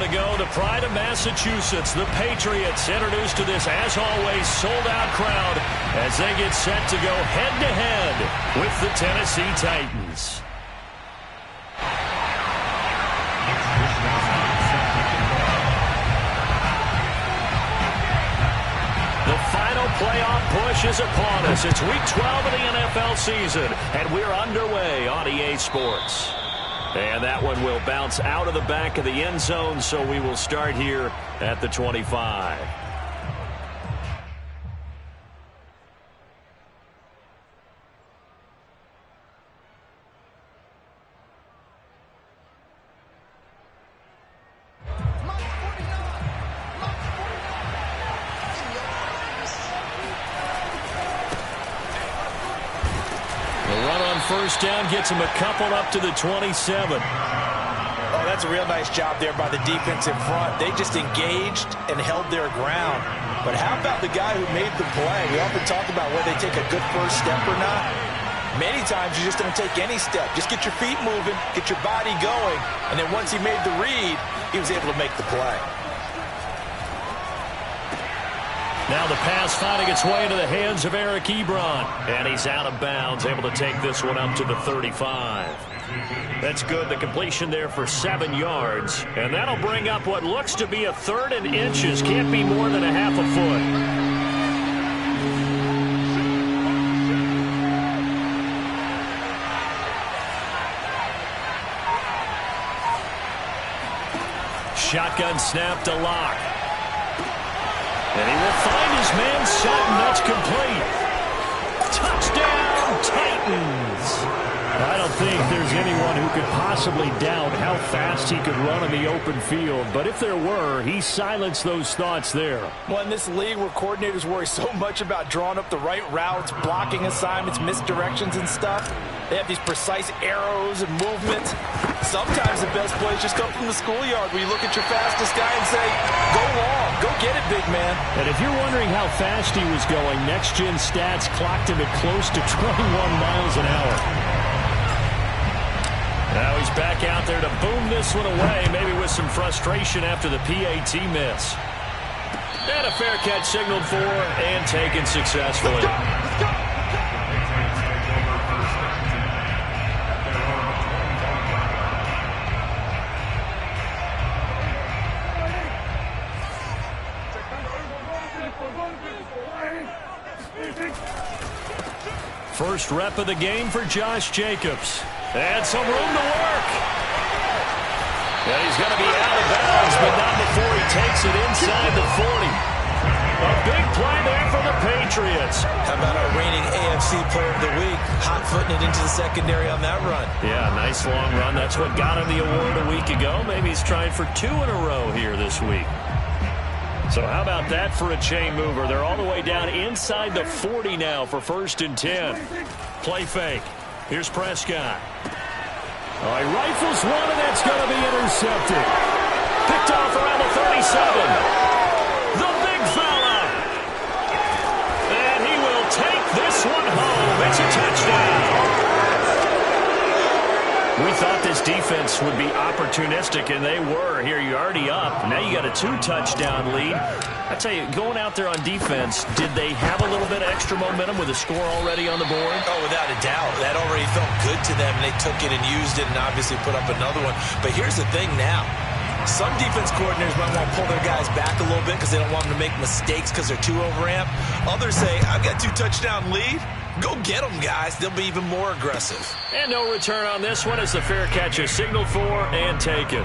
to go. The pride of Massachusetts, the Patriots, introduced to this, as always, sold-out crowd as they get set to go head-to-head with the Tennessee Titans. The final playoff push is upon us. It's Week 12 of the NFL season, and we're underway on EA Sports. And that one will bounce out of the back of the end zone, so we will start here at the 25. First down gets him a couple up to the 27. Oh, that's a real nice job there by the defense in front. They just engaged and held their ground. But how about the guy who made the play? We often talk about whether they take a good first step or not. Many times you just don't take any step. Just get your feet moving, get your body going, and then once he made the read, he was able to make the play. Now the pass finding its way into the hands of Eric Ebron. And he's out of bounds, able to take this one up to the 35. That's good. The completion there for 7 yards. And that'll bring up what looks to be a 3rd and inches. Can't be more than a half a foot. Shotgun snap to Locke. And he will find his man Sutton. That's complete. Touchdown, Titans. I don't think there's anyone who could possibly doubt how fast he could run on the open field. But if there were, he silenced those thoughts there. Well, in this league where coordinators worry so much about drawing up the right routes, blocking assignments, misdirections and stuff, they have these precise arrows and movements. Sometimes the best plays just come from the schoolyard where you look at your fastest guy and say, go long, go get it, big man. And if you're wondering how fast he was going, next-gen stats clocked him at close to 21 miles an hour. Now he's back out there to boom this one away, maybe with some frustration after the PAT miss. And a fair catch signaled for and taken successfully. First rep of the game for Josh Jacobs. And some room to work. And he's going to be out of bounds, but not before he takes it inside the 40. A big play there for the Patriots. How about our reigning AFC Player of the Week, hot-footing it into the secondary on that run? Yeah, nice long run. That's what got him the award a week ago. Maybe he's trying for 2 in a row here this week. So how about that for a chain mover? They're all the way down inside the 40 now for 1st and 10. Play fake. Here's Prescott. Oh, he rifles one, and that's going to be intercepted. Picked off around the 37. The big fella. And he will take this one home. It's a touchdown. We thought this defense would be opportunistic, and they were. Here, you're already up. Now you got a 2-touchdown lead. I tell you, going out there on defense, did they have a little bit of extra momentum with a score already on the board? Oh, without a doubt. That already felt good to them. They took it and used it and obviously put up another one. But here's the thing now. Some defense coordinators might want to pull their guys back a little bit because they don't want them to make mistakes because they're too overamped. Others say, I've got 2-touchdown lead. Go get them, guys. They'll be even more aggressive. And no return on this one as the fair catch is signaled for and taken.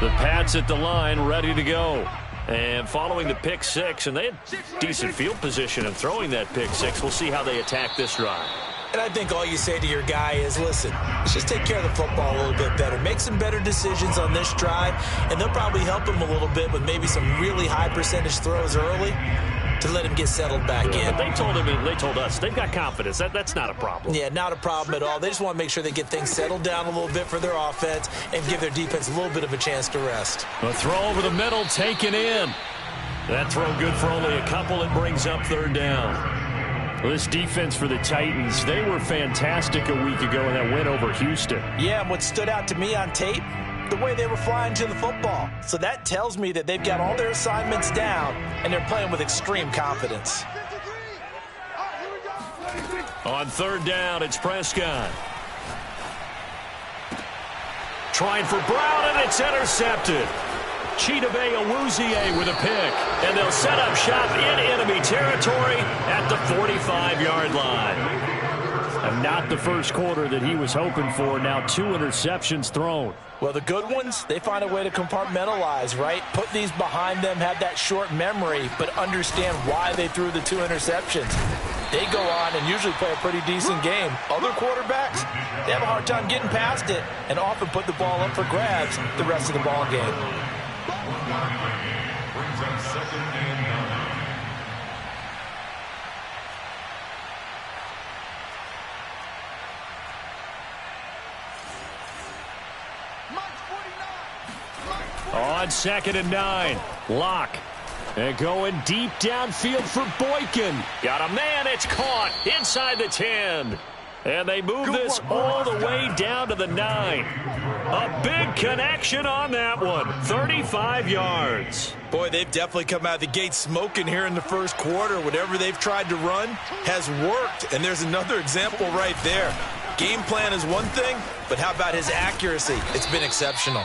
The Pats at the line, ready to go. And following the pick six, and they had decent field position in throwing that pick six. We'll see how they attack this drive. And I think all you say to your guy is, listen, let's just take care of the football a little bit better. Make some better decisions on this drive, and they'll probably help him a little bit with maybe some really high percentage throws early to let him get settled back in. They told him, they told us, they've got confidence. That's not a problem. Yeah, not a problem at all. They just want to make sure they get things settled down a little bit for their offense and give their defense a little bit of a chance to rest. A throw over the middle, taken in. That throw good for only a couple. It brings up 3rd down. Well, this defense for the Titans, they were fantastic a week ago in that win over Houston. Yeah, and what stood out to me on tape, the way they were flying to the football. So that tells me that they've got all their assignments down, and they're playing with extreme confidence. On third down, it's Prescott. Trying for Brown, and it's intercepted. Chidobe Awuzie with a pick, and they'll set up shop in enemy territory at the 45-yard line. And not the first quarter that he was hoping for. Now 2 interceptions thrown. Well, the good ones, they find a way to compartmentalize, right? Put these behind them, have that short memory, but understand why they threw the 2 interceptions. They go on and usually play a pretty decent game. Other quarterbacks, they have a hard time getting past it and often put the ball up for grabs the rest of the ball game. Brings up 2nd and 9. On 2nd and 9, Locke. And going deep downfield for Boykin. Got a man, it's caught inside the 10. And they move this all the way down to the 9. A big connection on that one. 35 yards. Boy, they've definitely come out of the gate smoking here in the first quarter. Whatever they've tried to run has worked. And there's another example right there. Game plan is one thing, but how about his accuracy? It's been exceptional.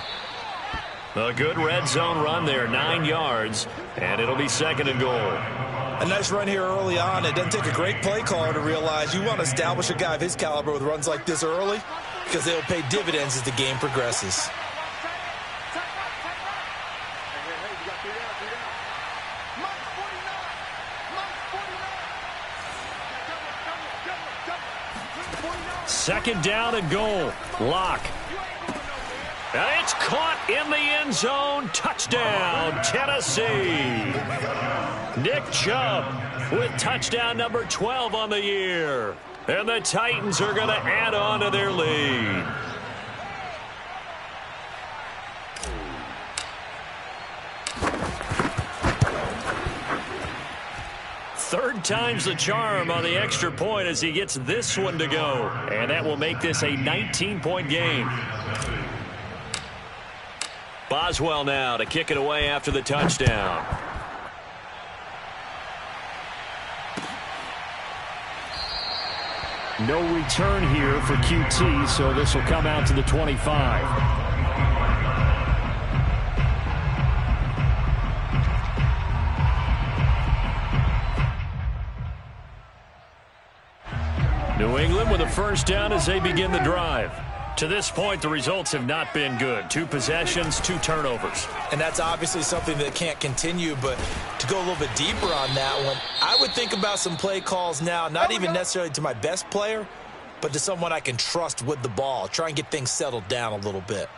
A good red zone run there, 9 yards, and it'll be 2nd and goal. A nice run here early on. It doesn't take a great play caller to realize you want to establish a guy of his caliber with runs like this early because they'll pay dividends as the game progresses. Second down and goal. Locke. And it's caught in the end zone. Touchdown, Tennessee. Nick Chubb with touchdown number 12 on the year. And the Titans are going to add on to their lead. Third time's the charm on the extra point as he gets this one to go. And that will make this a 19-point game. Boswell now to kick it away after the touchdown. No return here for QT, so this will come out to the 25. New England with a first down as they begin the drive. To this point, the results have not been good. 2 possessions, 2 turnovers. And that's obviously something that can't continue, but to go a little bit deeper on that one, I would think about some play calls now, not even necessarily to my best player, but to someone I can trust with the ball. Try and get things settled down a little bit.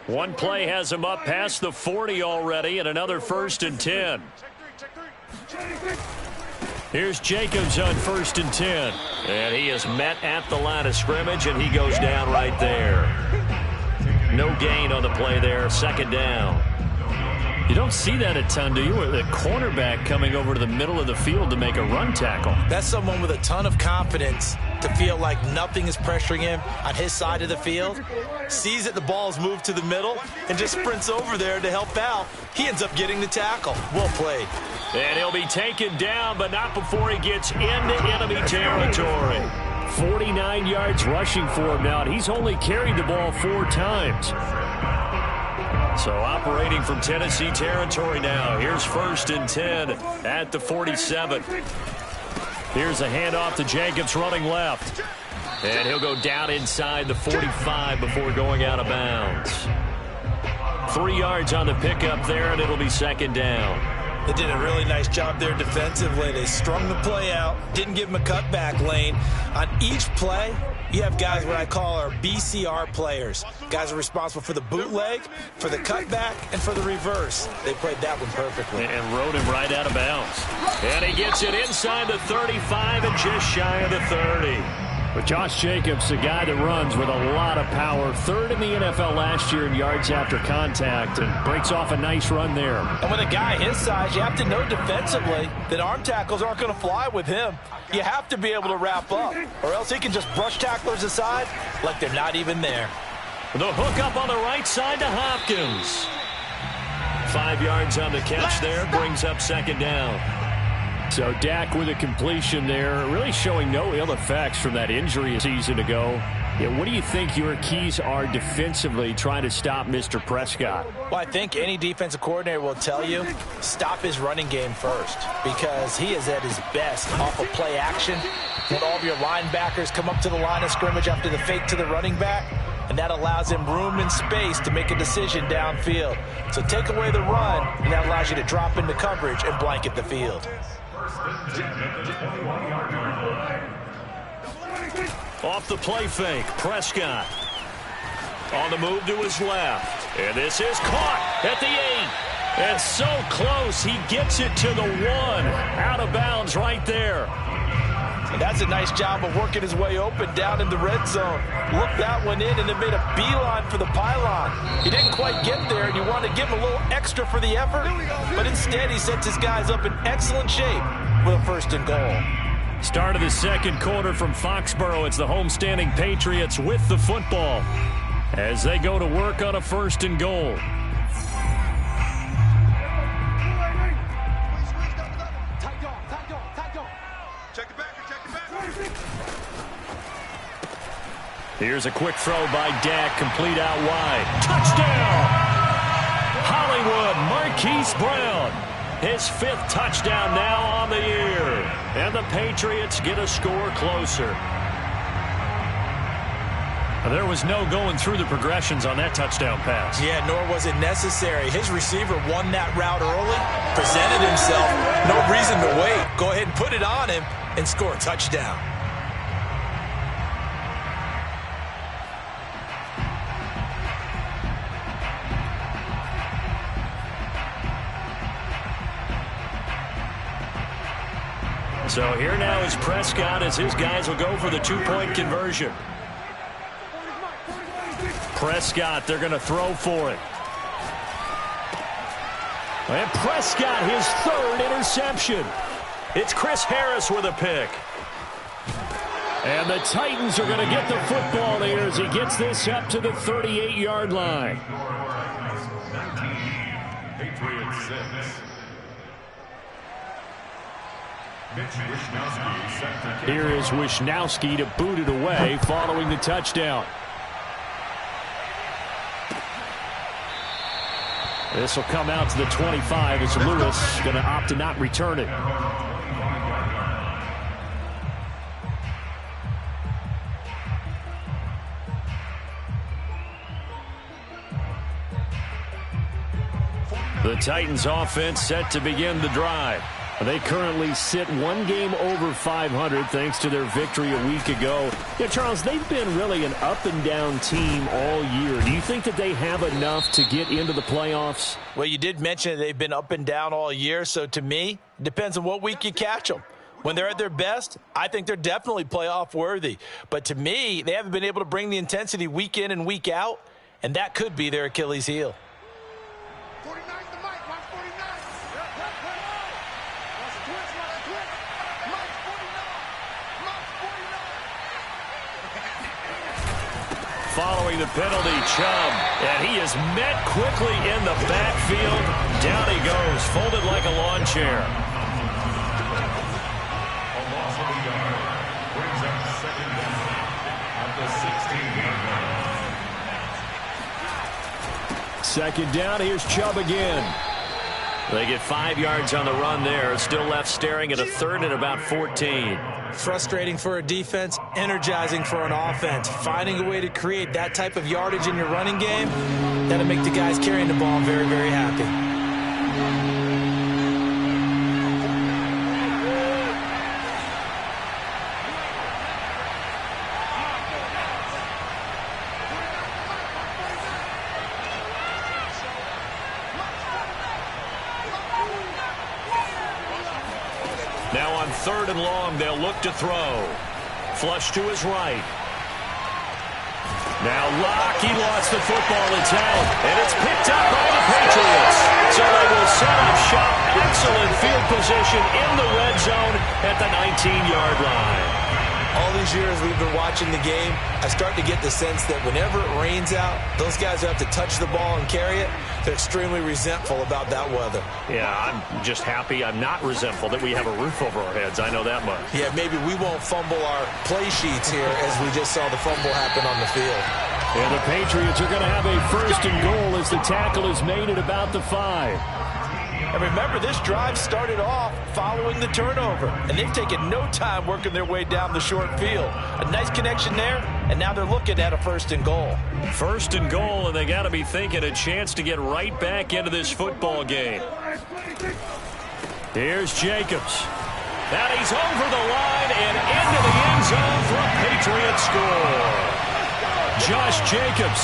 One play has him up past the 40 already, and another 1st and 10. Here's Jacobs on 1st and 10. And he is met at the line of scrimmage, and he goes down right there. No gain on the play there. 2nd down. You don't see that a ton, do you? The cornerback coming over to the middle of the field to make a run tackle. That's someone with a ton of confidence to feel like nothing is pressuring him on his side of the field. Sees that the ball's moved to the middle and just sprints over there to help out. He ends up getting the tackle. Well played. And he'll be taken down, but not before he gets into enemy territory. 49 yards rushing for him now, and he's only carried the ball 4 times. So operating from Tennessee territory now. Here's 1st and 10 at the 47. Here's a handoff to Jacobs running left. And he'll go down inside the 45 before going out of bounds. 3 yards on the pickup there, and it'll be 2nd down. They did a really nice job there defensively. They strung the play out, didn't give him a cutback lane. On each play, you have guys what I call our BCR players. Guys are responsible for the bootleg, for the cutback, and for the reverse. They played that one perfectly. And rode him right out of bounds. And he gets it inside the 35 and just shy of the 30. But Josh Jacobs, a guy that runs with a lot of power, third in the NFL last year in yards after contact, and breaks off a nice run there. And with a guy his size, you have to know defensively that arm tackles aren't going to fly with him. You have to be able to wrap up, or else he can just brush tacklers aside like they're not even there. The hook up on the right side to Hopkins. 5 yards on the catch there, brings up second down. So Dak with a completion there, really showing no ill effects from that injury a season ago. Yeah, what do you think your keys are defensively trying to stop Mr. Prescott? Well, I think any defensive coordinator will tell you, stop his running game first, because he is at his best off of play action. When all of your linebackers come up to the line of scrimmage after the fake to the running back, and that allows him room and space to make a decision downfield. So take away the run, and that allows you to drop into coverage and blanket the field. Off the play fake, Prescott. On the move to his left. And this is caught at the 8. And so close, he gets it to the 1. Out of bounds right there. And that's a nice job of working his way open down in the red zone. Looked that one in and then made a beeline for the pylon. He didn't quite get there, and you want to give him a little extra for the effort. But instead, he sets his guys up in excellent shape with a 1st and goal. Start of the second quarter from Foxborough. It's the homestanding Patriots with the football as they go to work on a 1st and goal. Here's a quick throw by Dak, complete out wide. Touchdown! Hollywood, Marquise Brown. His 5th touchdown now on the year. And the Patriots get a score closer. There was no going through the progressions on that touchdown pass. Yeah, nor was it necessary. His receiver won that route early, presented himself. No reason to wait. Go ahead and put it on him and score a touchdown. So here now is Prescott as his guys will go for the 2-point conversion. Prescott, they're going to throw for it. And Prescott, his 3rd interception. It's Chris Harris with a pick. And the Titans are going to get the football here as he gets this up to the 38-yard line. Patriots 6. Here is Wisnowski to boot it away following the touchdown. This will come out to the 25 as Lewis going to opt to not return it. The Titans offense set to begin the drive. They currently sit 1 game over 500 thanks to their victory a week ago. Yeah, Charles, they've been really an up-and-down team all year. Do you think that they have enough to get into the playoffs? Well, you did mention they've been up and down all year, so to me, it depends on what week you catch them. When they're at their best, I think they're definitely playoff worthy. But to me, they haven't been able to bring the intensity week in and week out, and that could be their Achilles heel. Following the penalty, Chubb, and he is met quickly in the backfield. Down he goes, folded like a lawn chair. A loss of a yard brings up 2nd down at the 16-yard line. 2nd down, here's Chubb again. They get 5 yards on the run there. Still left staring at a 3rd and about 14. Frustrating for a defense, energizing for an offense. Finding a way to create that type of yardage in your running game, that'll make the guys carrying the ball very, very happy. Now on 3rd and long, they'll look to throw. Flush to his right. Now Locke, he lost the football. It's out, and it's picked up by the Patriots. So they will set up shop. Excellent field position in the red zone at the 19-yard line. All these years we've been watching the game, I start to get the sense that whenever it rains out, those guys who have to touch the ball and carry it, they're extremely resentful about that weather. Yeah, I'm just happy I'm not resentful that we have a roof over our heads. I know that much. Yeah, maybe we won't fumble our play sheets here as we just saw the fumble happen on the field. And the Patriots are going to have a first and goal as the tackle is made at about the 5. And remember, this drive started off following the turnover, and they've taken no time working their way down the short field. A nice connection there, and now they're looking at a first and goal. First and goal, and they got to be thinking a chance to get right back into this football game. Here's Jacobs. Now he's over the line and into the end zone for a Patriot score. Josh Jacobs,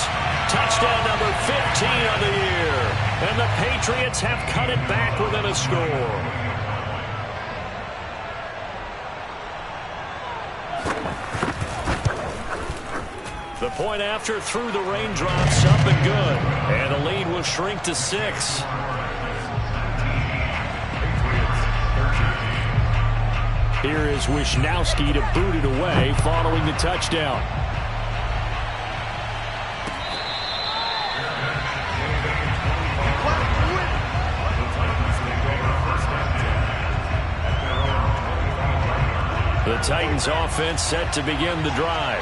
touchdown number 15 on the year. And the Patriots have cut it back within a score. The point after through the raindrops, up and good. And the lead will shrink to 6. Here is Wisnowski to boot it away following the touchdown. The Titans offense set to begin the drive.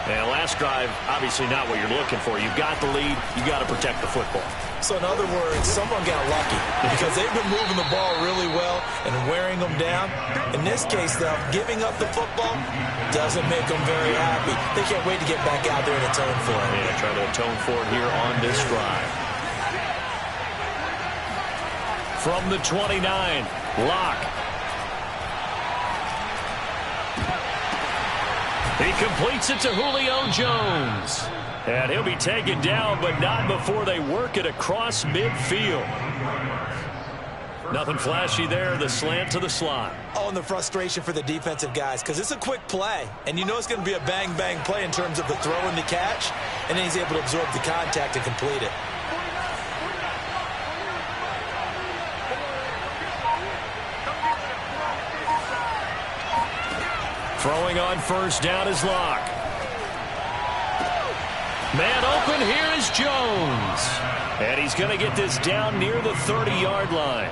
And last drive, obviously not what you're looking for. You've got the lead. You've got to protect the football. So in other words, someone got lucky because they've been moving the ball really well and wearing them down. In this case, though, giving up the football doesn't make them very happy. They can't wait to get back out there and atone for it. Yeah, try to atone for it here on this drive. From the 29, Locke. He completes it to Julio Jones. And he'll be taken down, but not before they work it across midfield. Nothing flashy there, the slant to the slot. Oh, and the frustration for the defensive guys, because it's a quick play. And you know it's going to be a bang-bang play in terms of the throw and the catch. And then he's able to absorb the contact and complete it. Throwing on first down is Locke. Man open, here is Jones. And he's going to get this down near the 30-yard line.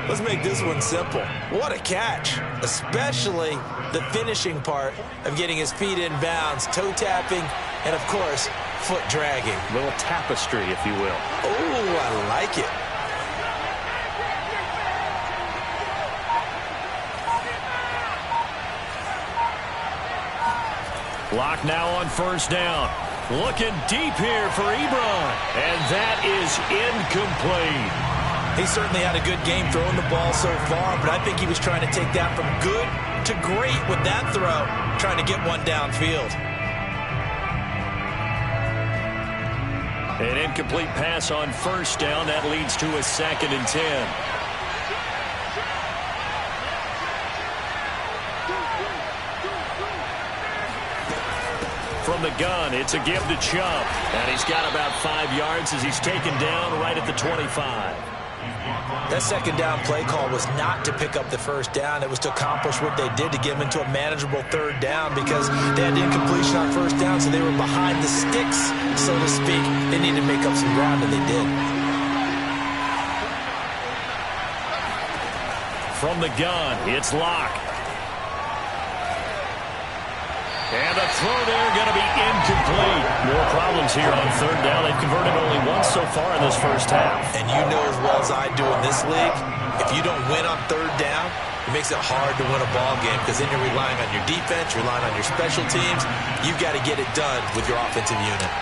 Let's make this one simple. What a catch, especially the finishing part of getting his feet in bounds, toe tapping, and, of course, foot dragging. A little tapestry, if you will. Oh, I like it. Locke now on first down. Looking deep here for Ebron. And that is incomplete. He certainly had a good game throwing the ball so far, but I think he was trying to take that from good to great with that throw, trying to get one downfield. An incomplete pass on first down. That leads to a 2nd and 10. From the gun, it's a give to Chubb. And he's got about 5 yards as he's taken down right at the 25. That second down play call was not to pick up the first down. It was to accomplish what they did to get them into a manageable third down because they had incompletion on first down, so they were behind the sticks, so to speak. They needed to make up some ground, and they did. From the gun, it's Locke. And the throw there going to be incomplete. More problems here on third down. They've converted only once so far in this first half. And you know as well as I do in this league, if you don't win on third down, it makes it hard to win a ball game because then you're relying on your defense, you're relying on your special teams. You've got to get it done with your offensive unit.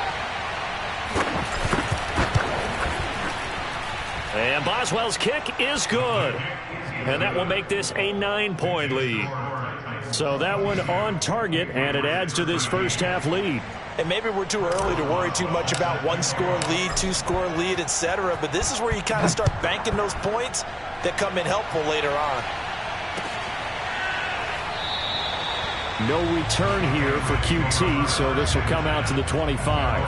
And Boswell's kick is good. And that will make this a 9-point lead. So that one on target, and it adds to this first half lead. And maybe we're too early to worry too much about 1-score lead, 2-score lead, etc. But this is where you kind of start banking those points that come in helpful later on. No return here for QT, so this will come out to the 25.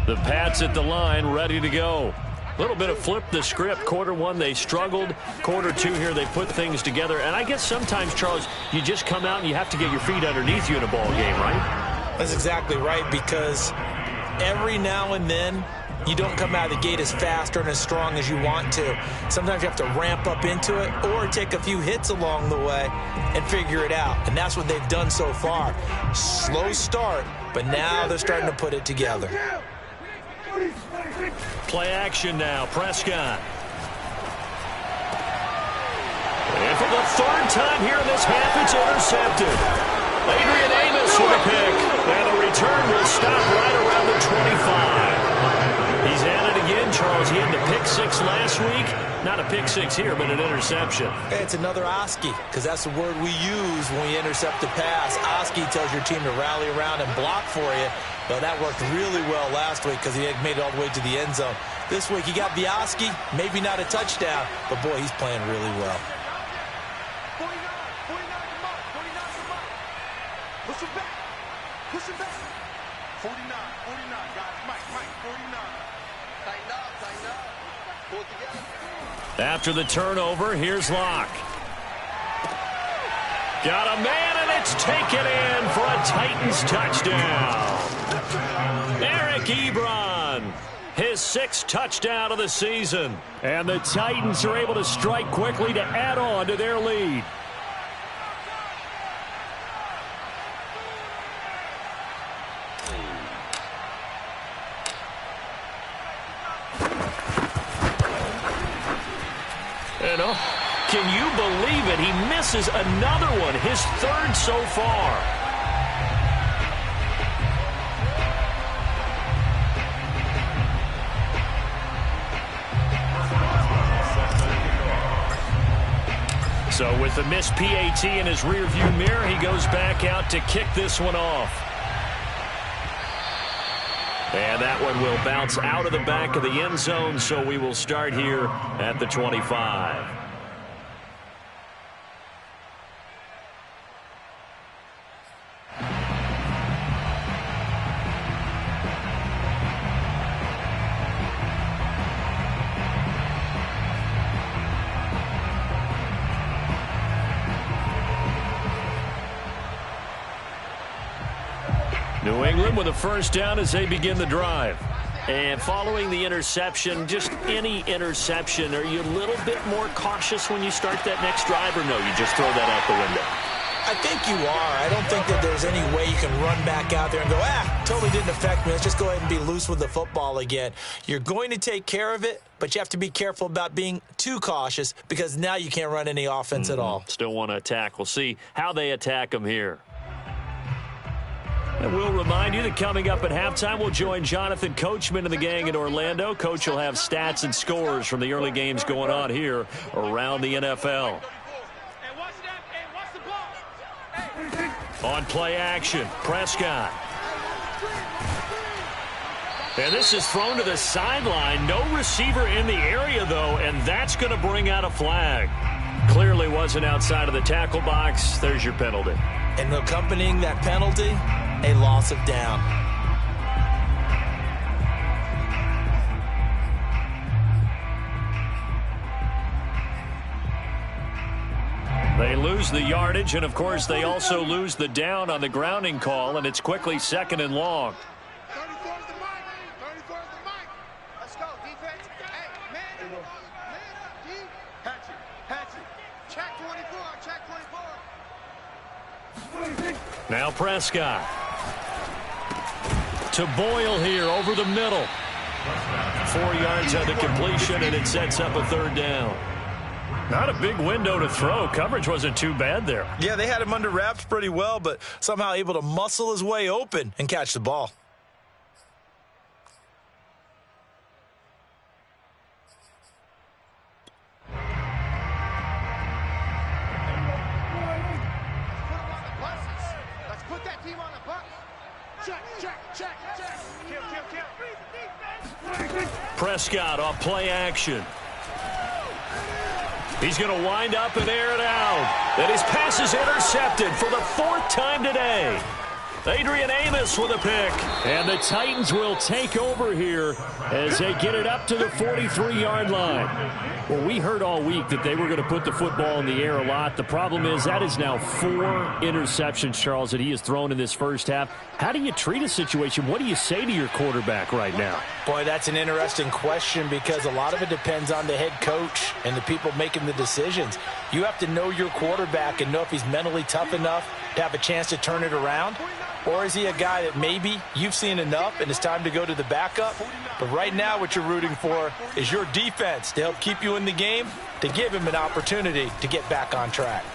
The Pats at the line, ready to go. A little bit of flip the script. Quarter one, they struggled. Quarter two here, they put things together. And I guess sometimes, Charles, you just come out and you have to get your feet underneath you in a ball game, right? That's exactly right, because every now and then, you don't come out of the gate as fast or as strong as you want to. Sometimes you have to ramp up into it or take a few hits along the way and figure it out. And that's what they've done so far. Slow start, but now they're starting to put it together. Play action now. Prescott. And for the third time here in this half, it's intercepted. Adrian Amos with a pick. And the return will stop right around the 25. He's at it again, Charles. He had the pick six last week. Not a pick six here, but an interception. Hey, it's another Oski, because that's the word we use when we intercept the pass. Oski tells your team to rally around and block for you. But that worked really well last week because he had made it all the way to the end zone. This week he got the Oski, maybe not a touchdown, but boy, he's playing really well. 49, come on, 49, come on. Push him back. 49, guys. Mike, 49. Tighten up. Pull it together. After the turnover, here's Locke. Got a man, and it's taken in for a Titans touchdown. Eric Ebron, his sixth touchdown of the season. And the Titans are able to strike quickly to add on to their lead. And can you believe it? He misses another one, his third so far. So with the missed PAT in his rearview mirror, he goes back out to kick this one off. And that one will bounce out of the back of the end zone, so we will start here at the 25. New England with a first down as they begin the drive. And following the interception, just any interception, are you a little bit more cautious when you start that next drive, or no, you just throw that out the window? I think you are. I don't think that there's any way you can run back out there and go, totally didn't affect me. Let's just go ahead and be loose with the football again. You're going to take care of it, but you have to be careful about being too cautious because now you can't run any offense at all. Still want to attack. We'll see how they attack them here. And we'll remind you that coming up at halftime, we'll join Jonathan Coachman and the gang in Orlando. Coach will have stats and scores from the early games going on here around the NFL. On play action, Prescott. And this is thrown to the sideline. No receiver in the area, though, and that's going to bring out a flag. Clearly wasn't outside of the tackle box. There's your penalty. And accompanying that penalty, a loss of down. They lose the yardage, and, of course, they also lose the down on the grounding call, and it's quickly second and long. 34 is the mic. 34 is the mic. Let's go, defense. Hey, man up, D. Hatchet. Check 24, check 24. Now Prescott. To Boyle here over the middle. 4 yards on the completion, and it sets up a third down. Not a big window to throw. Coverage wasn't too bad there. Yeah, they had him under wraps pretty well, but somehow able to muscle his way open and catch the ball. Let's put that team on the bus. Check. Prescott off play action. He's going to wind up and air it out. And his pass is intercepted for the 4th time today. Adrian Amos with a pick. And the Titans will take over here as they get it up to the 43-yard line. Well, we heard all week that they were going to put the football in the air a lot. The problem is that is now 4 interceptions, Charles, that he has thrown in this first half. How do you treat a situation? What do you say to your quarterback right now? Boy, that's an interesting question because a lot of it depends on the head coach and the people making the decisions. You have to know your quarterback and know if he's mentally tough enough to have a chance to turn it around. Or is he a guy that maybe you've seen enough and it's time to go to the backup? But right now what you're rooting for is your defense to help keep you in the game, to give him an opportunity to get back on track.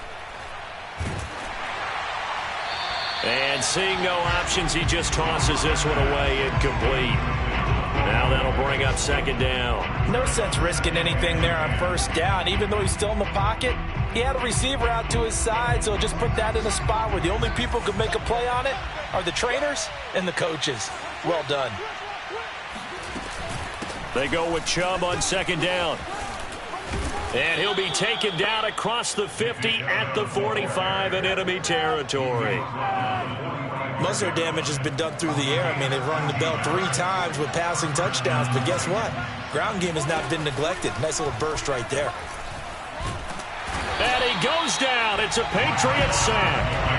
And seeing no options, he just tosses this one away incomplete. Now that'll bring up 2nd down. No sense risking anything there on 1st down. Even though he's still in the pocket, he had a receiver out to his side, so just put that in a spot where the only people who can make a play on it are the trainers and the coaches. Well done. They go with Chubb on 2nd down. And he'll be taken down across the 50 at the 45 in enemy territory. Most of their damage has been done through the air. I mean, they've rung the bell 3 times with passing touchdowns, but guess what? Ground game has not been neglected. Nice little burst right there. And he goes down. It's a Patriot sack.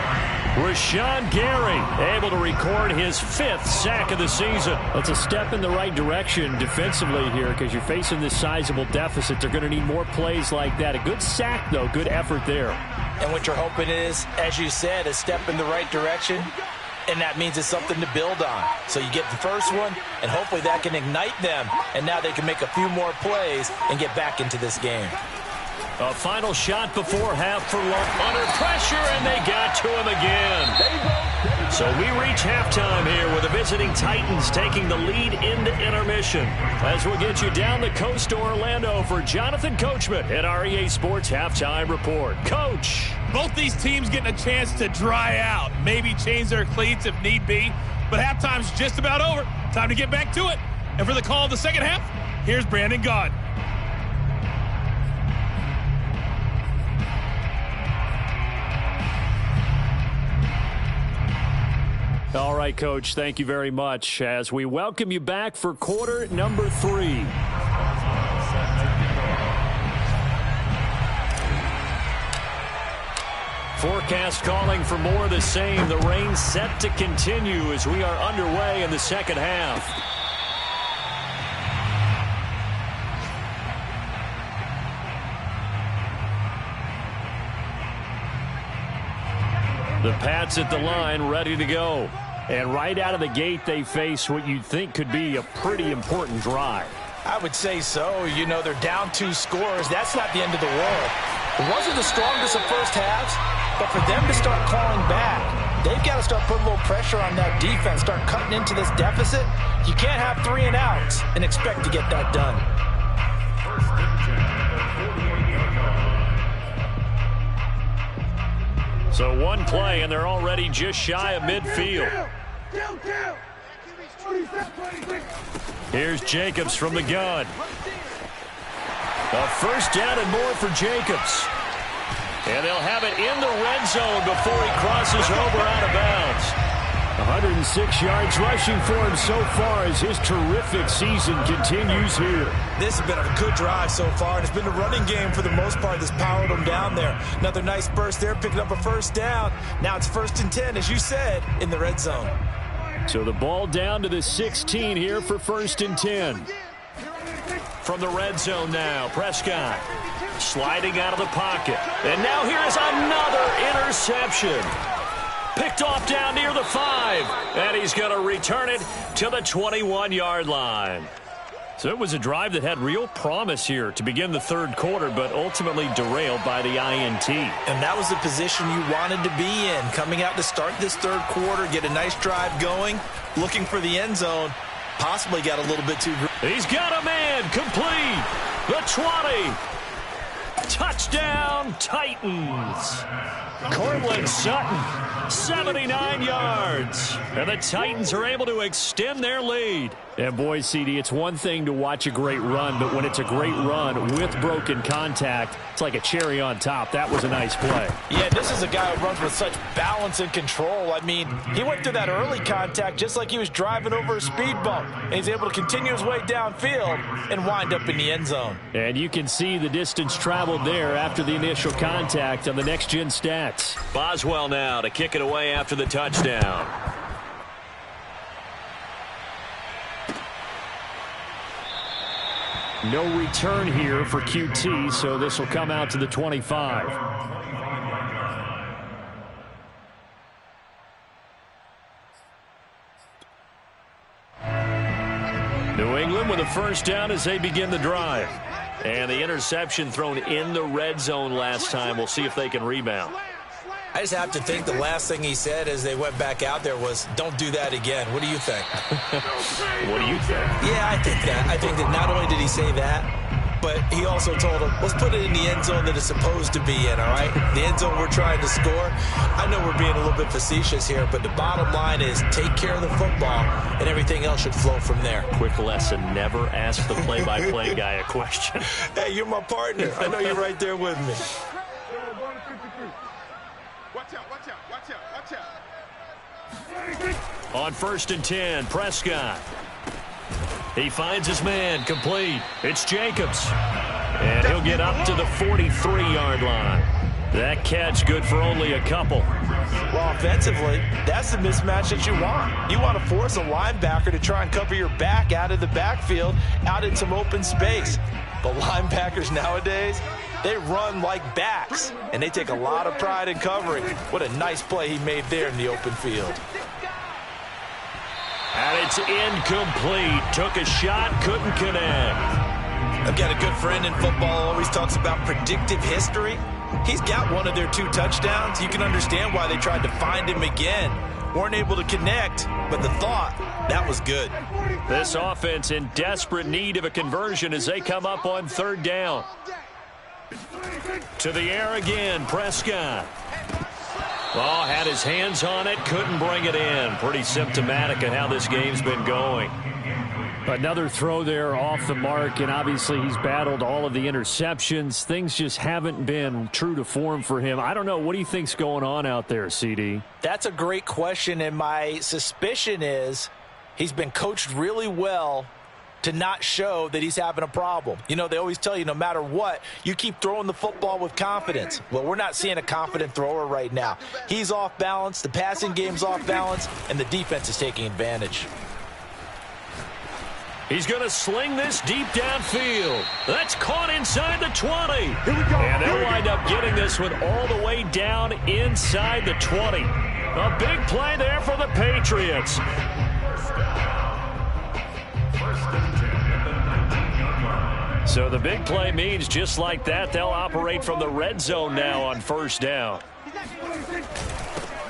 Rashawn Gary able to record his 5th sack of the season. That's a step in the right direction defensively here because you're facing this sizable deficit. They're going to need more plays like that. A good sack, though. Good effort there. And what you're hoping is, as you said, a step in the right direction, and that means it's something to build on. So you get the first one, and hopefully that can ignite them, and now they can make a few more plays and get back into this game. A final shot before half for Long. Under pressure, and they got to him again. So we reach halftime here with the visiting Titans taking the lead into intermission. As we'll get you down the coast to Orlando for Jonathan Coachman at REA Sports Halftime Report. Coach. Both these teams getting a chance to dry out, maybe change their cleats if need be. But halftime's just about over. Time to get back to it. And for the call of the second half, here's Brandon Gaudin. All right, Coach, thank you very much as we welcome you back for quarter number 3. Forecast calling for more of the same. The rain set to continue as we are underway in the second half. The Pats at the line, ready to go. And right out of the gate, they face what you'd think could be a pretty important drive. I would say so. You know, they're down 2 scores. That's not the end of the world. It wasn't the strongest of first halves, but for them to start clawing back, they've got to start putting a little pressure on that defense, start cutting into this deficit. You can't have 3 and outs and expect to get that done. So one play, and they're already just shy of midfield. Here's Jacobs from the gun. A first down and more for Jacobs. And they'll have it in the red zone before he crosses over out of bounds. 106 yards rushing for him so far as his terrific season continues here. This has been a good drive so far, and it's been a running game for the most part that's powered them down there. Another nice burst there, picking up a first down. Now it's 1st and 10, as you said, in the red zone. So the ball down to the 16 here for 1st and 10. From the red zone now, Prescott sliding out of the pocket. And now here is another interception. Picked off down near the 5. And he's going to return it to the 21-yard line. So it was a drive that had real promise here to begin the 3rd quarter, but ultimately derailed by the INT. And that was the position you wanted to be in. Coming out to start this 3rd quarter, get a nice drive going, looking for the end zone. Possibly got a little bit too... He's got a man complete. The 20. Touchdown, Titans. Cortland Sutton, 79 yards. And the Titans are able to extend their lead. And boy, CD, it's one thing to watch a great run, but when it's a great run with broken contact, it's like a cherry on top. That was a nice play. Yeah, this is a guy who runs with such balance and control. I mean, he went through that early contact just like he was driving over a speed bump. And he's able to continue his way downfield and wind up in the end zone. And you can see the distance traveled there after the initial contact on the next-gen stats. Boswell now to kick it away after the touchdown. No return here for QT, so this will come out to the 25. New England with a first down as they begin the drive. And the interception thrown in the red zone last time. We'll see if they can rebound. I just have to think the last thing he said as they went back out there was, don't do that again. What do you think? What do you think? Yeah, I think that. I think that not only did he say that, but he also told him, let's put it in the end zone that it's supposed to be in, all right? The end zone we're trying to score. I know we're being a little bit facetious here, but the bottom line is take care of the football, and everything else should flow from there. Quick lesson, never ask the play-by-play guy a question. Hey, you're my partner. I know you're right there with me. Watch out, watch out, watch out, watch out. On 1st and 10, Prescott. He finds his man, complete. It's Jacobs. And he'll get up to the 43-yard line. That catch good for only a couple. Well, offensively, that's the mismatch that you want. You want to force a linebacker to try and cover your back out of the backfield, out in some open space. But linebackers nowadays, they run like backs, and they take a lot of pride in covering. What a nice play he made there in the open field. And it's incomplete. Took a shot, couldn't connect. I've got a good friend in football, always talks about predictive history. He's got one of their 2 touchdowns. You can understand why they tried to find him again. Weren't able to connect, but the thought, that was good. This offense in desperate need of a conversion as they come up on 3rd down. To the air again, Prescott. Oh, had his hands on it, couldn't bring it in. Pretty symptomatic of how this game's been going. Another throw there off the mark, and obviously he's battled all of the interceptions. Things just haven't been true to form for him. I don't know. What do you think's going on out there, CD? That's a great question, and my suspicion is he's been coached really well to not show that he's having a problem. You know, they always tell you no matter what, you keep throwing the football with confidence. Well, we're not seeing a confident thrower right now. He's off balance, the passing game's off balance, and the defense is taking advantage. He's going to sling this deep downfield. That's caught inside the 20. Here we go. And they'll wind up getting this one all the way down inside the 20. A big play there for the Patriots. So the big play means just like that, they'll operate from the red zone now on 1st down.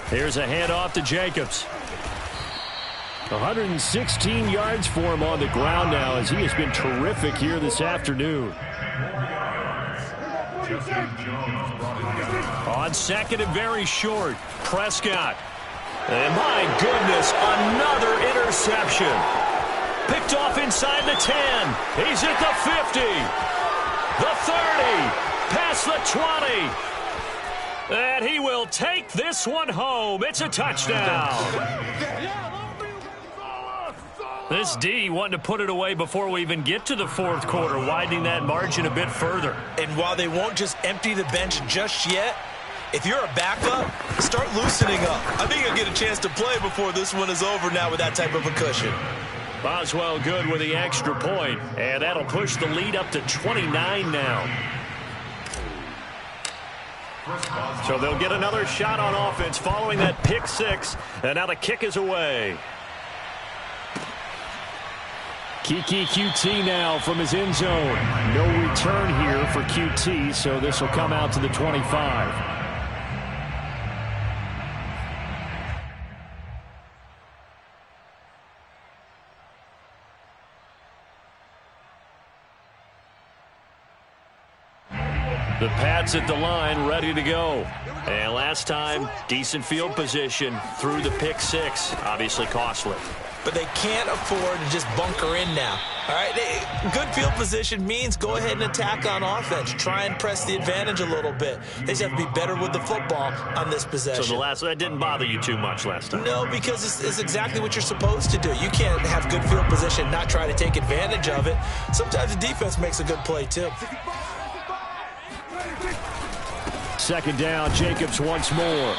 Here's a handoff to Jacobs. 116 yards for him on the ground now as he has been terrific here this afternoon. On 2nd and very short, Prescott. And my goodness, another interception. Picked off inside the 10. He's at the 50. The 30. Past the 20. And he will take this one home. It's a touchdown. This D wanting to put it away before we even get to the 4th quarter, widening that margin a bit further. And while they won't just empty the bench just yet, if you're a backup, start loosening up. I think you'll get a chance to play before this one is over now with that type of a cushion. Boswell good with the extra point, and that'll push the lead up to 29 now. So they'll get another shot on offense following that pick 6, and now the kick is away. Kiki QT now from his end zone. No return here for QT, so this will come out to the 25. The Pats at the line, ready to go. And last time, decent field position through the pick 6. Obviously costly. but they can't afford to just bunker in now. All right, good field position means go ahead and attack on offense. Try and press the advantage a little bit. They just have to be better with the football on this possession. So that didn't bother you too much last time? No, because it's exactly what you're supposed to do. You can't have good field position and not try to take advantage of it. Sometimes the defense makes a good play, too. Second down, Jacobs once more.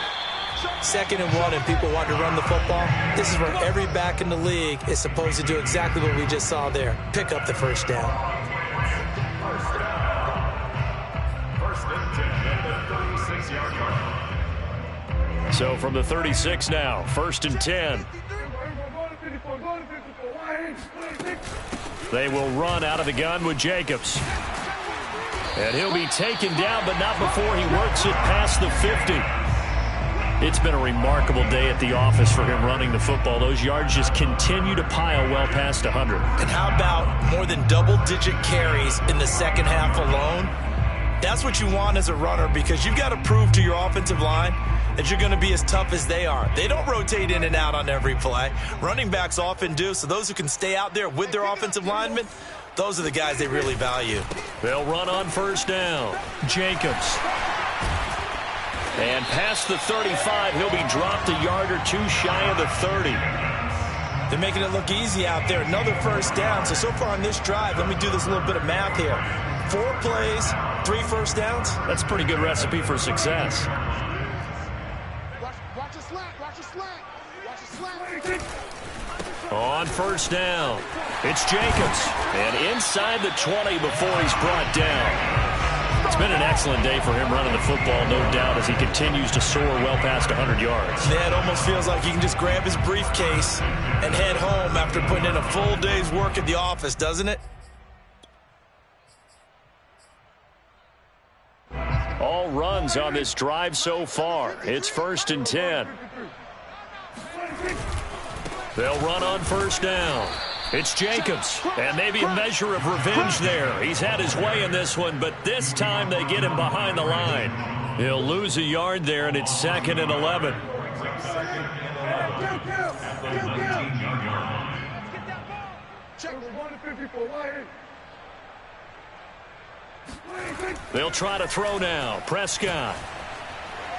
2nd and 1, and people want to run the football. This is where every back in the league is supposed to do exactly what we just saw there. Pick up the first down. First and 10 at the 36-yard line. So from the 36 now, 1st and 10. They will run out of the gun with Jacobs. And he'll be taken down, but not before he works it past the 50. It's been a remarkable day at the office for him running the football. Those yards just continue to pile well past 100. And how about more than double-digit carries in the second half alone? That's what you want as a runner, because you've got to prove to your offensive line that you're going to be as tough as they are. They don't rotate in and out on every play. Running backs often do, so those who can stay out there with their offensive linemen, those are the guys they really value. They'll run on first down. Jacobs. And past the 35, he'll be dropped a yard or two shy of the 30. They're making it look easy out there. Another first down. So far on this drive, let me do this little bit of math here. 4 plays, 3 first downs. That's a pretty good recipe for success. Watch a slant. Watch a slant. Watch a slant. On first down, it's Jacobs. And inside the 20 before he's brought down. It's been an excellent day for him running the football, no doubt, as he continues to soar well past 100 yards. Yeah, it almost feels like he can just grab his briefcase and head home after putting in a full day's work at the office, doesn't it? All runs on this drive so far. It's 1st and 10. They'll run on first down. It's Jacobs, and maybe a measure of revenge there. He's had his way in this one, but this time they get him behind the line. He'll lose a yard there, and it's 2nd and 11. They'll try to throw now. Prescott.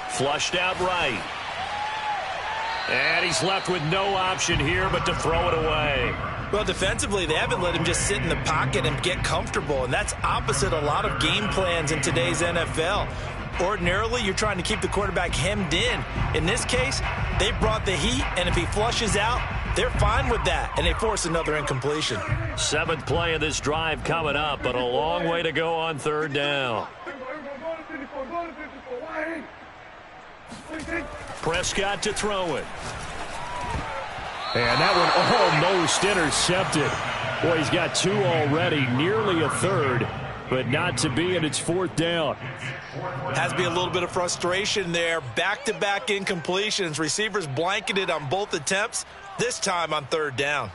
Flushed out right. And he's left with no option here but to throw it away. Well, defensively, they haven't let him just sit in the pocket and get comfortable, and that's opposite a lot of game plans in today's NFL. Ordinarily, you're trying to keep the quarterback hemmed in. In this case, they brought the heat, and if he flushes out, they're fine with that, and they force another incompletion. 7th play of this drive coming up, but a long way to go on 3rd down. Prescott to throw it. And that one almost intercepted. Boy, he's got 2 already, nearly a 3rd, but not to be, and it's 4th down. Has to be a little bit of frustration there. Back-to-back incompletions. Receivers blanketed on both attempts, this time on 3rd down.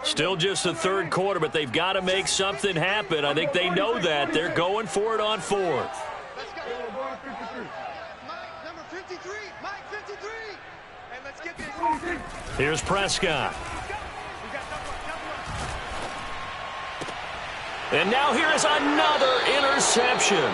Still just the 3rd quarter, but they've got to make something happen. I think they know that. They're going for it on 4th. Let's go. Mike, number 53. Mike, 53. And let's get this. Here's Prescott. And now here is another interception.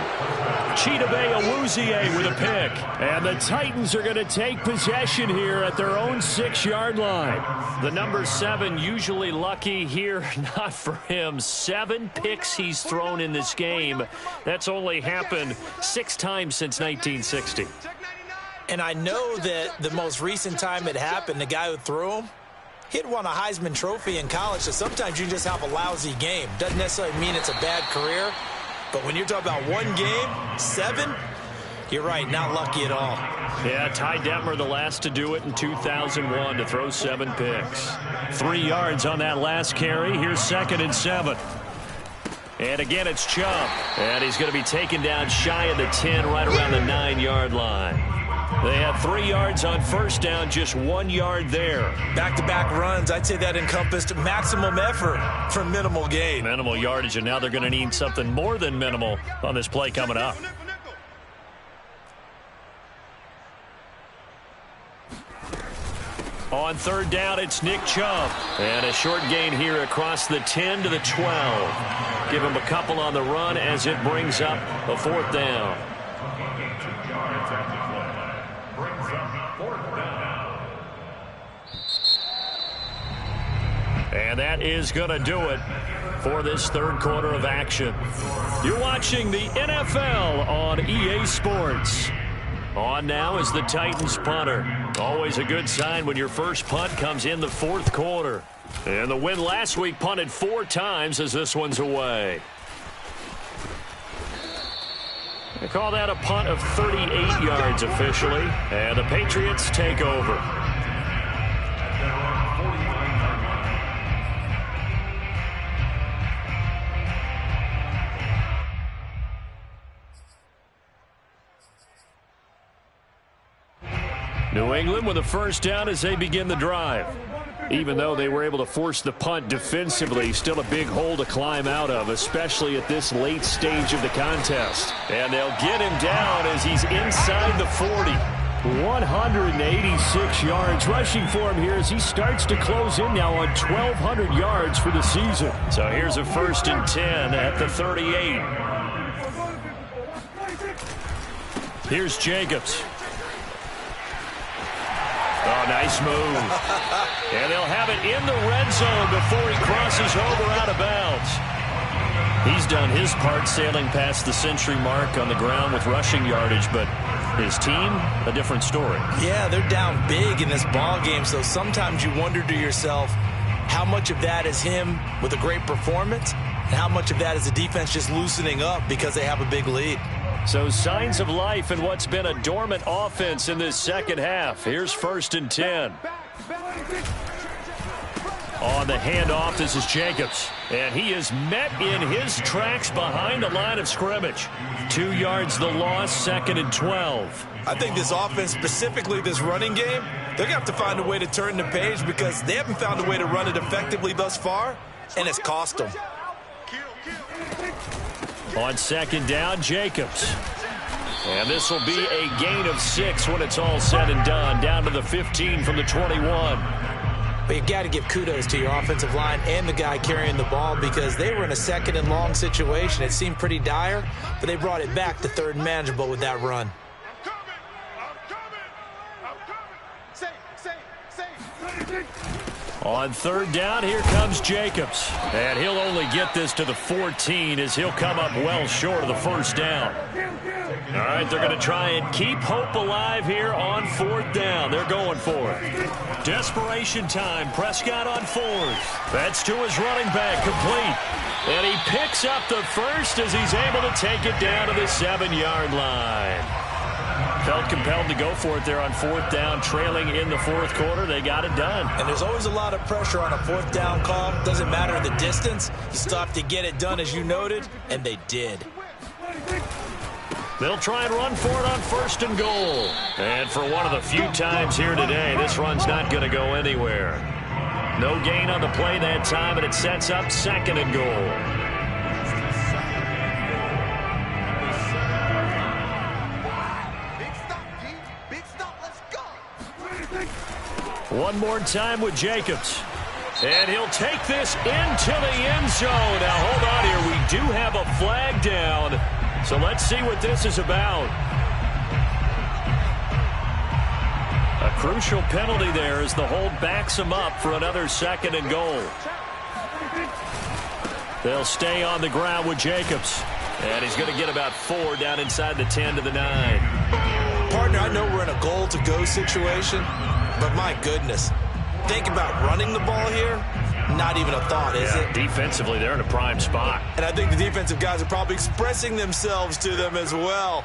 Chidobe Awuzie with a pick. And the Titans are going to take possession here at their own 6-yard line. The number 7 usually lucky here, not for him. 7 picks he's thrown in this game. That's only happened 6 times since 1960. And I know that the most recent time it happened, the guy who threw him, he'd won a Heisman Trophy in college, so sometimes you just have a lousy game. Doesn't necessarily mean it's a bad career, but when you're talking about 1 game, 7, you're right, not lucky at all. Yeah, Ty Detmer the last to do it in 2001 to throw 7 picks. 3 yards on that last carry. Here's 2nd and 7. And again, it's Chubb. And he's going to be taken down shy of the 10, right around the 9-yard line. They had 3 yards on first down, just 1 yard there. Back-to-back runs, I'd say that encompassed maximum effort for minimal gain. Minimal yardage, and now they're going to need something more than minimal on this play coming up. On third down, it's Nick Chubb. And a short gain here across the 10 to the 12. Give him a couple on the run as it brings up a 4th down. And that is going to do it for this third quarter of action. You're watching the NFL on EA Sports. On now is the Titans punter. Always a good sign when your first punt comes in the 4th quarter. And the win last week punted 4 times as this one's away. They call that a punt of 38 yards officially. And the Patriots take over. New England with a first down as they begin the drive. Even though they were able to force the punt defensively, still a big hole to climb out of, especially at this late stage of the contest. And they'll get him down as he's inside the 40. 186 yards rushing for him here as he starts to close in now on 1,200 yards for the season. So here's a 1st and 10 at the 38. Here's Jacobs. Oh, nice move. And they'll have it in the red zone before he crosses over out of bounds. He's done his part sailing past the century mark on the ground with rushing yardage, but his team, a different story. Yeah, they're down big in this ball game, so sometimes you wonder to yourself how much of that is him with a great performance and how much of that is the defense just loosening up because they have a big lead. So signs of life in what's been a dormant offense in this second half. Here's 1st and 10. On the handoff, this is Jacobs. And he is met in his tracks behind the line of scrimmage. 2 yards the loss, 2nd and 12. I think this offense, specifically this running game, they're going to have to find a way to turn the page because they haven't found a way to run it effectively thus far, and it's cost them. On 2nd down, Jacobs. And this will be a gain of 6 when it's all said and done. Down to the 15 from the 21. But you got to give kudos to your offensive line and the guy carrying the ball because they were in a 2nd and long situation. It seemed pretty dire, but they brought it back to 3rd and manageable with that run. On 3rd down, here comes Jacobs. And he'll only get this to the 14 as he'll come up well short of the 1st down. All right, they're going to try and keep hope alive here on 4th down. They're going for it. Desperation time. Prescott on 4th. That's to his running back, complete. And he picks up the 1st as he's able to take it down to the 7-yard line. Felt compelled to go for it there on 4th down, trailing in the 4th quarter. They got it done. And there's always a lot of pressure on a 4th down call. Doesn't matter the distance. You still have to get it done, as you noted, and they did. They'll try and run for it on 1st and goal. And for one of the few times here today, this run's not going to go anywhere. No gain on the play that time, and it sets up 2nd and goal. One more time with Jacobs. And he'll take this into the end zone. Now, hold on here. We do have a flag down. So let's see what this is about. A crucial penalty there as the hold backs him up for another 2nd and goal. They'll stay on the ground with Jacobs. And he's going to get about 4 down inside the 10 to the 9. Partner, I know we're in a goal-to-go situation, but my goodness, think about running the ball here. Not even a thought, is it? Defensively, they're in a prime spot. And I think the defensive guys are probably expressing themselves to them as well.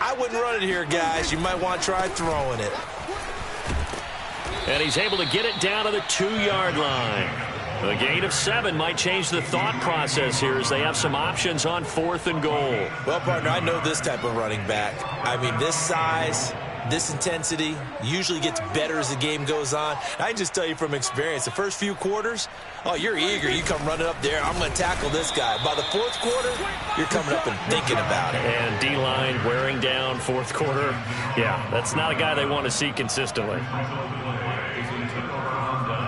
I wouldn't run it here, guys. You might want to try throwing it. And he's able to get it down to the 2-yard line. A gain of 7 might change the thought process here as they have some options on 4th and goal. Well, partner, I know this type of running back. I mean, this size, This intensity usually gets better as the game goes on. I can just tell you from experience, the first few quarters, oh, you're eager. You come running up there, I'm going to tackle this guy. By the fourth quarter, you're coming up and thinking about it. And D-line wearing down fourth quarter. Yeah, that's not a guy they want to see consistently.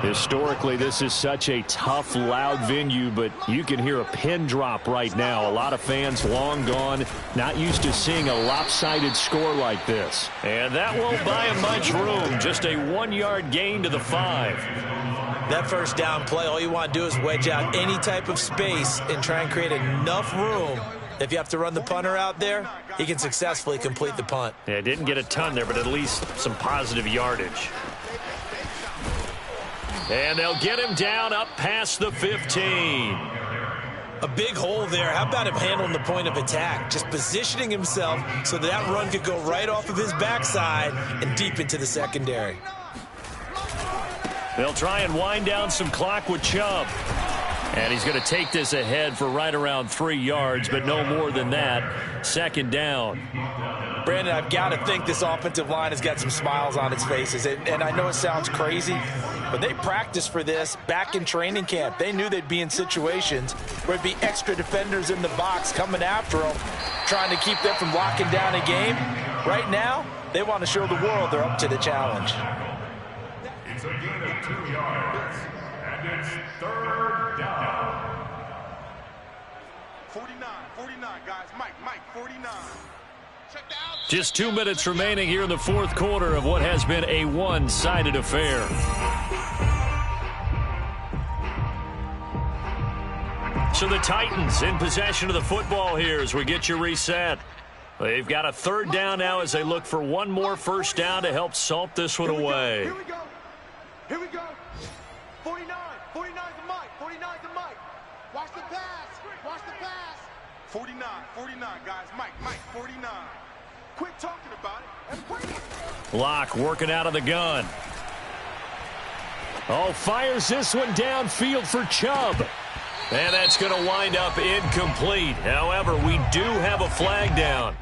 Historically, this is such a tough, loud venue, but you can hear a pin drop right now. A lot of fans long gone, not used to seeing a lopsided score like this. And that won't buy him much room. Just a 1-yard gain to the 5. That first down play, all you want to do is wedge out any type of space and try and create enough room. If you have to run the punter out there, he can successfully complete the punt. Yeah, didn't get a ton there, but at least some positive yardage. And they'll get him down up past the 15. A big hole there. How about him handling the point of attack? Just positioning himself so that run could go right off of his backside and deep into the secondary. They'll try and wind down some clock with Chubb. And he's going to take this ahead for right around 3 yards, but no more than that. Second down. Brandon, I've got to think this offensive line has got some smiles on its faces. And I know it sounds crazy, but they practiced for this back in training camp. They knew they'd be in situations where it'd be extra defenders in the box coming after them, trying to keep them from locking down a game. Right now, they want to show the world they're up to the challenge. It's a gain of 2 yards, and it's third down. 49, guys. Mike, 49. Check the out. Just 2 minutes remaining here in the fourth quarter of what has been a one-sided affair. So the Titans in possession of the football here as we get you reset. They've got a third down now as they look for one more first down to help salt this one away. Here we go. 49's the Mike. Watch the pass. 49, guys. Mike, 49. Quit talking about it and play it. Locke working out of the gun. Oh, fires this one downfield for Chubb. And that's going to wind up incomplete. However, we do have a flag down.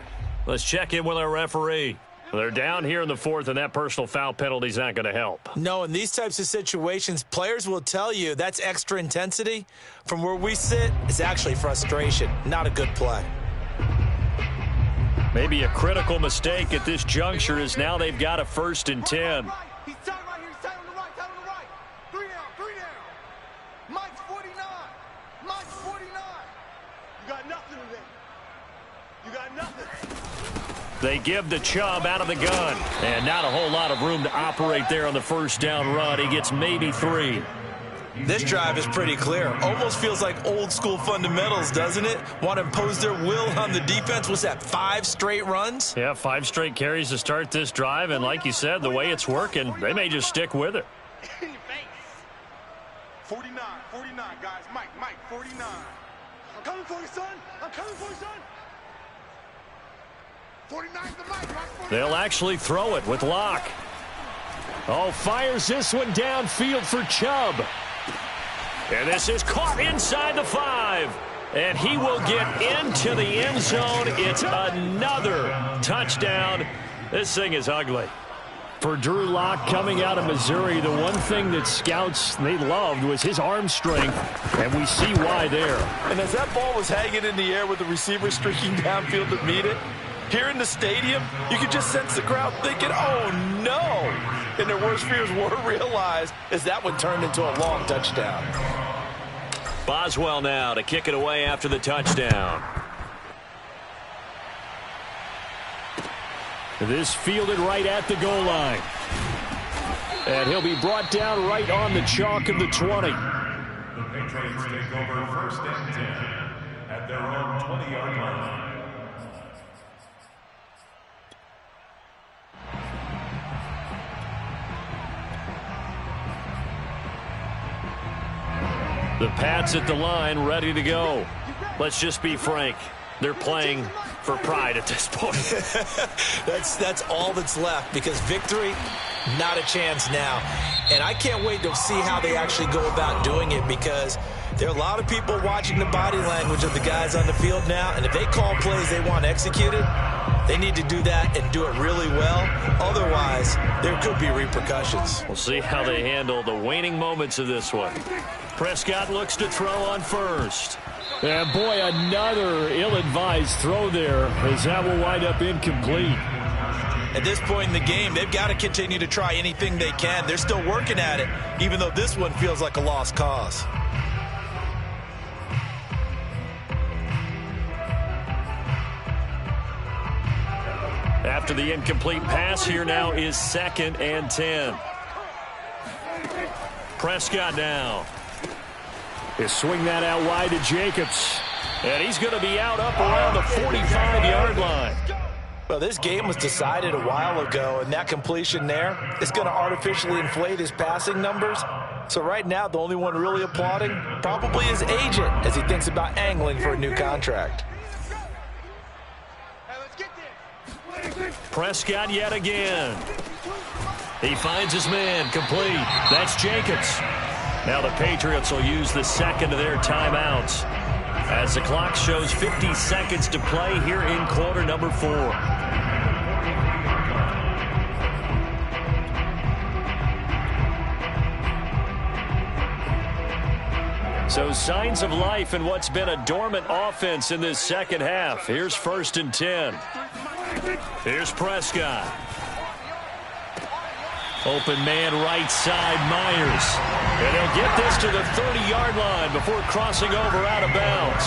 Let's check in with our referee. They're down here in the fourth, and that personal foul penalty is not going to help. No, in these types of situations, players will tell you that's extra intensity. From where we sit, it's actually frustration, not a good play. Maybe a critical mistake at this juncture is now they've got a 1st and 10. He's tied right here. He's tied on the right. 3 down. Mike's 49. You got nothing today. You got nothing. They give the Chubb out of the gun. And not a whole lot of room to operate there on the first down run. He gets maybe 3. This drive is pretty clear. Almost feels like old school fundamentals, doesn't it? Want to impose their will on the defense. What's that, 5 straight runs? Yeah, 5 straight carries to start this drive. And like you said, the way it's working, they may just stick with it. In your face. 49, guys. Mike, 49. I'm coming for you, son. 49's the Mike. They'll actually throw it with Locke. Oh, fires this one downfield for Chubb. And this is caught inside the 5. And he will get into the end zone. It's another touchdown. This thing is ugly. For Drew Lock coming out of Missouri, the one thing that scouts they loved was his arm strength, and we see why there. And as that ball was hanging in the air with the receiver streaking downfield to meet it, here in the stadium, you could just sense the crowd thinking, oh, no. And their worst fears were realized as that one turned into a long touchdown. Boswell now to kick it away after the touchdown. This fielded right at the goal line. And he'll be brought down right on the chalk of the 20. The Patriots take over 1st and 10 at their own 20-yard line. The Pats at the line, ready to go. Let's just be frank. They're playing for pride at this point. That's all that's left, because victory, not a chance now. And I can't wait to see how they actually go about doing it, because there are a lot of people watching the body language of the guys on the field now, and if they call plays they want executed, They need to do that and do it really well. Otherwise, there could be repercussions. We'll see how they handle the waning moments of this one. Prescott looks to throw on first. And boy, another ill-advised throw there, as that will wind up incomplete. At this point in the game, they've got to continue to try anything they can. They're still working at it, even though this one feels like a lost cause. After the incomplete pass, here now is 2nd and 10. Prescott now. They swing that out wide to Jacobs. And he's going to be out up around the 45-yard line. Well, this game was decided a while ago, and that completion there is going to artificially inflate his passing numbers. So right now, the only one really applauding probably his agent as he thinks about angling for a new contract. Prescott yet again. He finds his man, complete. That's Jacobs. Now the Patriots will use the second of their timeouts as the clock shows 50 seconds to play here in quarter number 4. So signs of life in what's been a dormant offense in this second half. Here's 1st and 10. Here's Prescott. Open man right side, Myers. And he'll get this to the 30-yard line before crossing over out of bounds.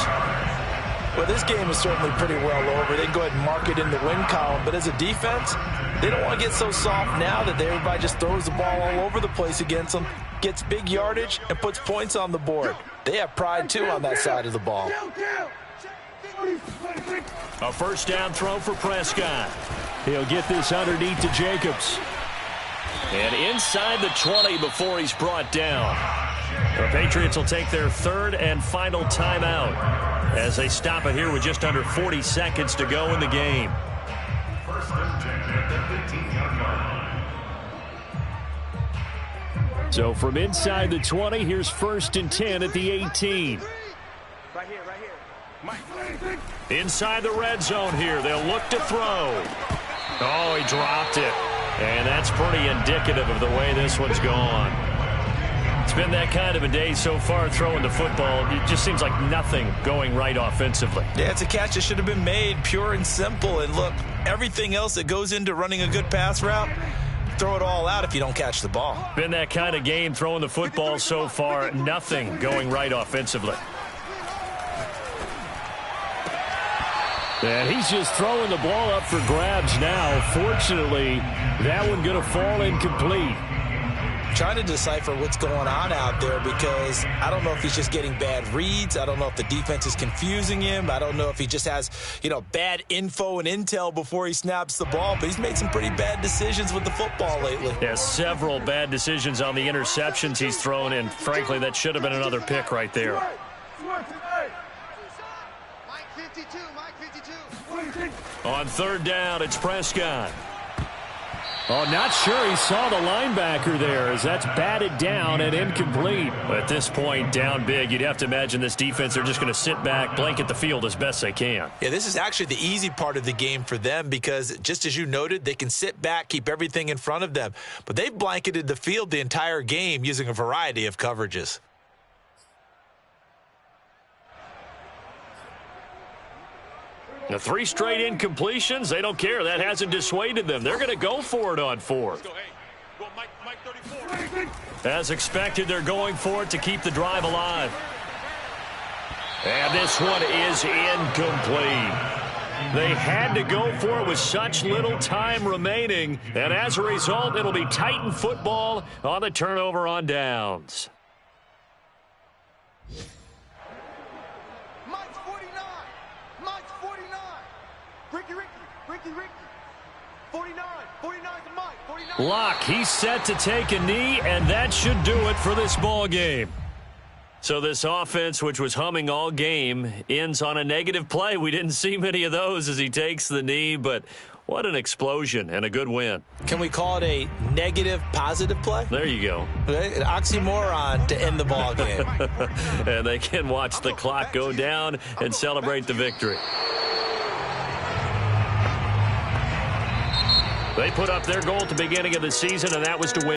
Well, this game is certainly pretty well over. They can go ahead and mark it in the win column. But as a defense, they don't want to get so soft now that everybody just throws the ball all over the place against them, gets big yardage, and puts points on the board. They have pride, too, on that side of the ball. A first down throw for Prescott. He'll get this underneath to Jacobs. And inside the 20 before he's brought down. The Patriots will take their 3rd and final timeout as they stop it here with just under 40 seconds to go in the game. 1st and 10 at the 15-yard line. So from inside the 20, here's 1st and 10 at the 18. Right here. Inside the red zone here, they'll look to throw. Oh, he dropped it. And that's pretty indicative of the way this one's gone. It's been that kind of a day so far throwing the football. It just seems like nothing going right offensively. Yeah, it's a catch that should have been made, pure and simple. And look, everything else that goes into running a good pass route, throw it all out if you don't catch the ball. Been that kind of game throwing the football so far. Nothing going right offensively. And he's just throwing the ball up for grabs now. Fortunately, that one going to fall incomplete. Trying to decipher what's going on out there because I don't know if he's just getting bad reads. I don't know if the defense is confusing him. I don't know if he just has, bad info and intel before he snaps the ball. But he's made some pretty bad decisions with the football lately. Yeah, several bad decisions on the interceptions he's thrown in. Frankly, that should have been another pick right there. On 3rd down, it's Prescott. Oh, not sure he saw the linebacker there as that's batted down and incomplete. At this point, down big, you'd have to imagine this defense, they're just going to sit back, blanket the field as best they can. Yeah, this is actually the easy part of the game for them because, just as you noted, they can sit back, keep everything in front of them. But they've blanketed the field the entire game using a variety of coverages. The 3 straight incompletions, they don't care. That hasn't dissuaded them. They're going to go for it on 4th. As expected, they're going for it to keep the drive alive. And this one is incomplete. They had to go for it with such little time remaining. And as a result, it'll be Titan football on the turnover on downs. Locke, he's set to take a knee, and that should do it for this ball game. So this offense, which was humming all game, ends on a negative play. We didn't see many of those as he takes the knee, but what an explosion and a good win. Can we call it a negative positive play? There you go. An oxymoron to end the ball game. And they can watch the clock go down and celebrate the victory. They put up their goal at the beginning of the season, and that was to win.